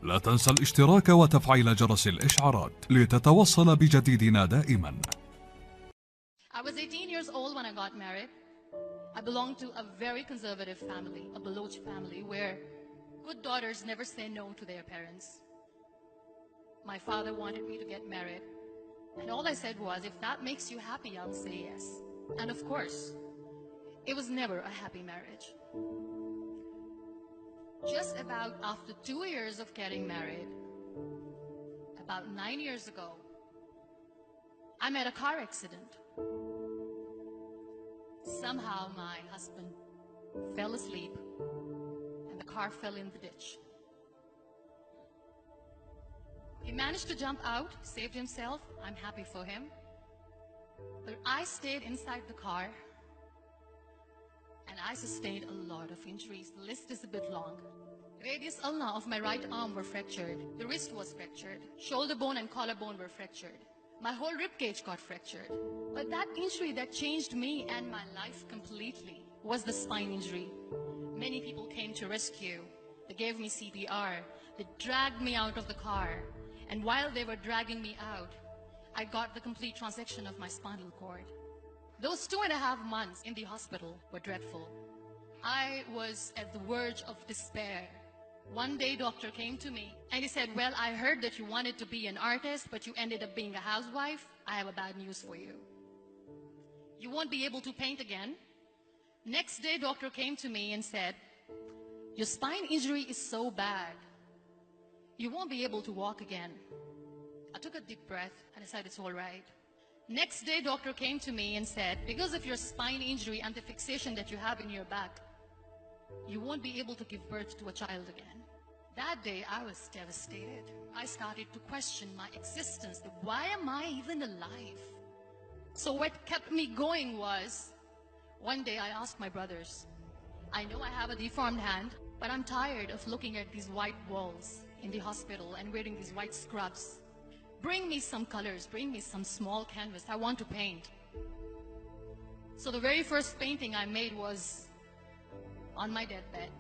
لا تنسى الاشتراك وتفعيل جرس الإشعارات لتتوصل بجديدنا دائما. I was 18 years old when I got married. I belonged to a very conservative family, a Baloch family, where good daughters never say no to their parents. My father wanted me to get married, and all I said was, if that makes you happy, I'll say yes. And of course, it was never a happy marriage. Just about after 2 years of getting married, about 9 years ago, I met a car accident. Somehow my husband fell asleep and the car fell in the ditch. He managed to jump out, saved himself. I'm happy for him. But I stayed inside the car and I sustained a lot of injuries. The list is a bit long. Radius ulna of my right arm were fractured. The wrist was fractured. Shoulder bone and collarbone were fractured. My whole rib cage got fractured. But that injury that changed me and my life completely was the spine injury. Many people came to rescue. They gave me CPR. They dragged me out of the car. And while they were dragging me out, I got the complete transection of my spinal cord. Those 2.5 months in the hospital were dreadful. I was at the verge of despair. One day, doctor came to me and he said, well, I heard that you wanted to be an artist, but you ended up being a housewife. I have a bad news for you. You won't be able to paint again. Next day, doctor came to me and said, your spine injury is so bad, you won't be able to walk again. I took a deep breath and I said, it's all right. Next day, doctor came to me and said, because of your spine injury and the fixation that you have in your back, you won't be able to give birth to a child again. That day, I was devastated. I started to question my existence. Why am I even alive? So what kept me going was, one day I asked my brothers, I know I have a deformed hand, but I'm tired of looking at these white walls in the hospital and wearing these white scrubs. Bring me some colors, bring me some small canvas. I want to paint. So the very first painting I made was on my deathbed,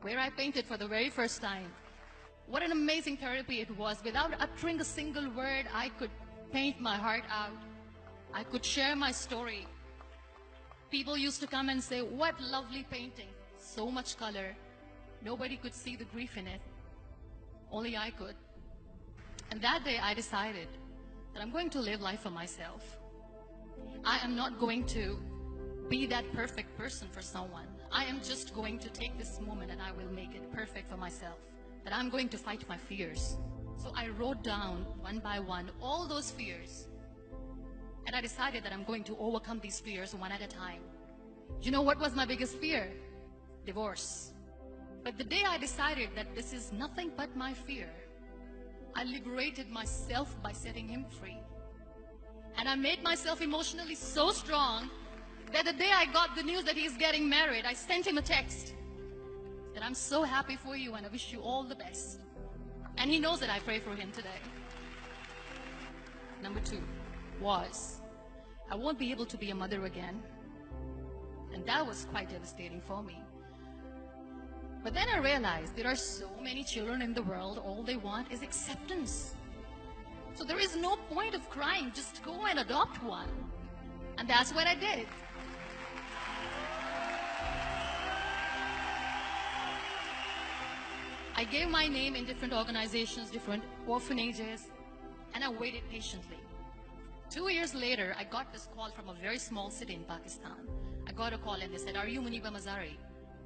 where I painted for the very first time. What an amazing therapy it was. Without uttering a single word, I could paint my heart out. I could share my story. People used to come and say, what lovely painting. So much color. Nobody could see the grief in it. Only I could. And that day I decided that I'm going to live life for myself. I am not going to be that perfect person for someone. I am just going to take this moment and I will make it perfect for myself. That I'm going to fight my fears. So I wrote down one by one all those fears. And I decided that I'm going to overcome these fears one at a time. You know what was my biggest fear? Divorce. But the day I decided that this is nothing but my fear, I liberated myself by setting him free. And I made myself emotionally so strong that the day I got the news that he's getting married, I sent him a text that I'm so happy for you and I wish you all the best. And he knows that I pray for him today. Number 2 was, I won't be able to be a mother again. And that was quite devastating for me. But then I realized there are so many children in the world, all they want is acceptance. So there is no point of crying, just go and adopt one. And that's what I did. I gave my name in different organizations, different orphanages, and I waited patiently. 2 years later, I got this call from a very small city in Pakistan. I got a call and they said, are you Muniba Mazari?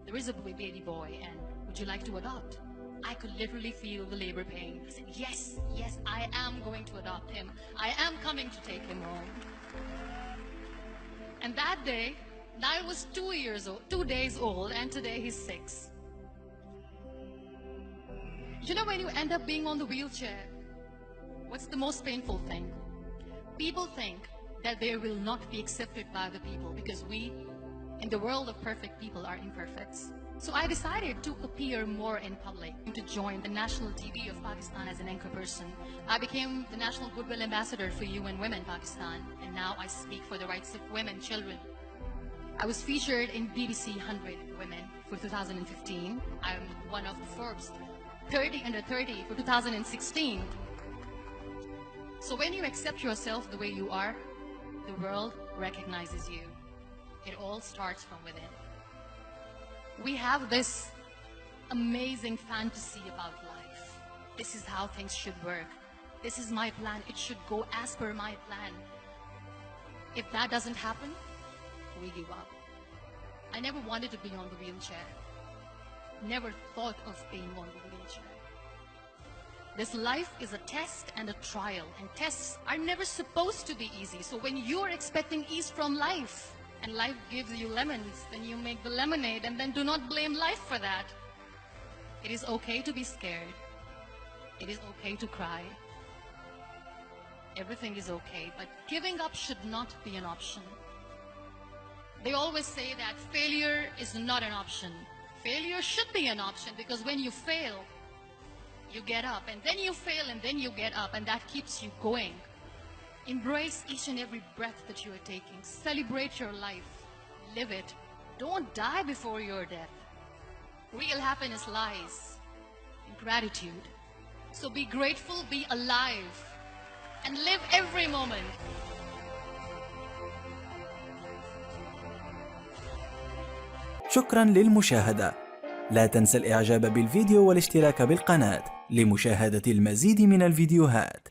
There is a baby boy and would you like to adopt? I could literally feel the labor pain. I said, yes, yes, I am going to adopt him. I am coming to take him home. And that day, I was 2 days old, and today he's 6. You know, when you end up being on the wheelchair, what's the most painful thing? People think that they will not be accepted by the people because we, in the world of perfect people, are imperfects. So I decided to appear more in public, to join the national TV of Pakistan as an anchor person. I became the National Goodwill Ambassador for UN Women Pakistan, and now I speak for the rights of women, children. I was featured in BBC 100 Women for 2015. I'm one of the Forbes 30 under 30 for 2016. So when you accept yourself the way you are, the world recognizes you. It all starts from within. We have this amazing fantasy about life. This is how things should work. This is my plan. It should go as per my plan. If that doesn't happen, we give up. I never wanted to be on the wheelchair. Never thought of being on the wheelchair. This life is a test and a trial, and tests are never supposed to be easy. So when you're expecting ease from life, and life gives you lemons, then you make the lemonade, and then do not blame life for that. It is okay to be scared. It is okay to cry. Everything is okay, but giving up should not be an option. They always say that failure is not an option. Failure should be an option, because when you fail, you get up, and then you fail, and then you get up, and that keeps you going. Embrace each and every breath that you are taking. Celebrate your life. Live it. Don't die before your death. Real happiness lies in gratitude. So be grateful, be alive, and live every moment. شكرا للمشاهدة. لا تنسى الإعجاب بالفيديو والاشتراك بالقناة لمشاهدة المزيد من الفيديوهات.